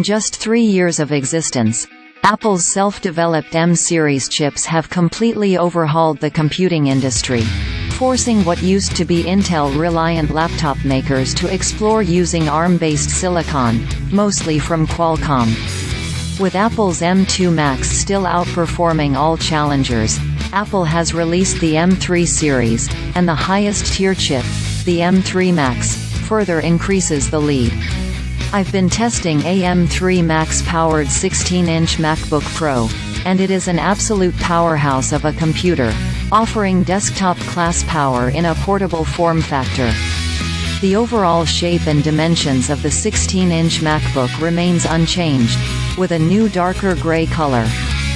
In just 3 years of existence, Apple's self-developed M-series chips have completely overhauled the computing industry, forcing what used to be Intel-reliant laptop makers to explore using ARM-based silicon, mostly from Qualcomm. With Apple's M2 Max still outperforming all challengers, Apple has released the M3 series, and the highest-tier chip, the M3 Max, further increases the lead. I've been testing a M3 Max-powered 16-inch MacBook Pro, and it is an absolute powerhouse of a computer, offering desktop-class power in a portable form factor. The overall shape and dimensions of the 16-inch MacBook remains unchanged, with a new darker gray color.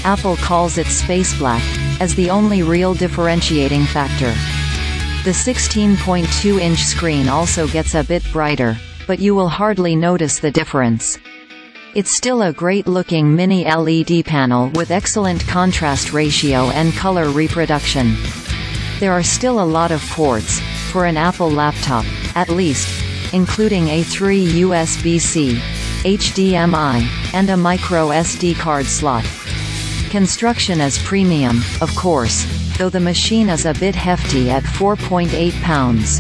Apple calls it Space Black, as the only real differentiating factor. The 16.2-inch screen also gets a bit brighter, but you will hardly notice the difference. It's still a great-looking mini LED panel with excellent contrast ratio and color reproduction. There are still a lot of ports, for an Apple laptop, at least, including a 3 USB-C, HDMI, and a micro SD card slot. Construction is premium, of course, though the machine is a bit hefty at 4.8 pounds.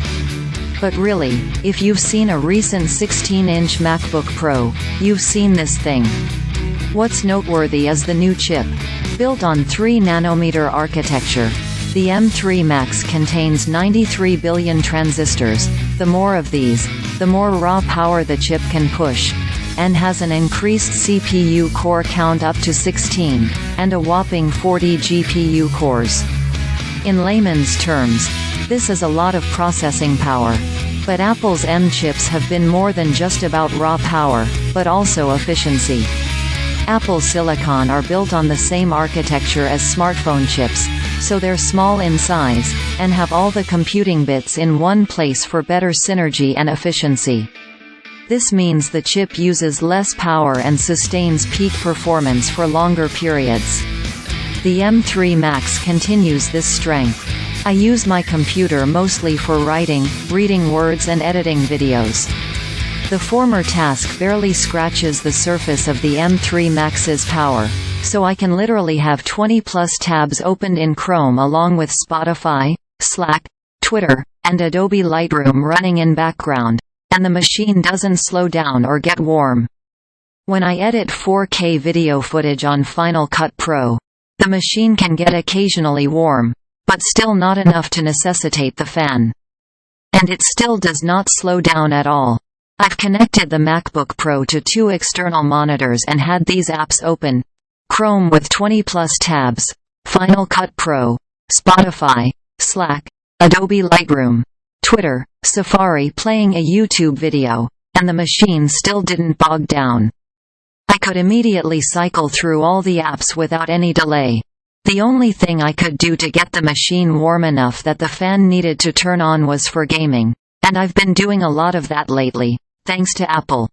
But really, if you've seen a recent 16-inch MacBook Pro, you've seen this thing. What's noteworthy is the new chip. Built on 3nm architecture, the M3 Max contains 93 billion transistors. The more of these, the more raw power the chip can push, and has an increased CPU core count up to 16, and a whopping 40 GPU cores. In layman's terms, this is a lot of processing power. But Apple's M chips have been more than just about raw power, but also efficiency. Apple Silicon are built on the same architecture as smartphone chips, so they're small in size, and have all the computing bits in one place for better synergy and efficiency. This means the chip uses less power and sustains peak performance for longer periods. The M3 Max continues this strength. I use my computer mostly for writing, reading words and editing videos. The former task barely scratches the surface of the M3 Max's power, so I can literally have 20+ tabs opened in Chrome along with Spotify, Slack, Twitter, and Adobe Lightroom running in background, and the machine doesn't slow down or get warm. When I edit 4K video footage on Final Cut Pro, the machine can get occasionally warm, but still not enough to necessitate the fan. And it still does not slow down at all. I've connected the MacBook Pro to 2 external monitors and had these apps open: Chrome with 20+ tabs, Final Cut Pro, Spotify, Slack, Adobe Lightroom, Twitter, Safari playing a YouTube video, and the machine still didn't bog down. I could immediately cycle through all the apps without any delay. The only thing I could do to get the machine warm enough that the fan needed to turn on was for gaming, and I've been doing a lot of that lately, thanks to Apple.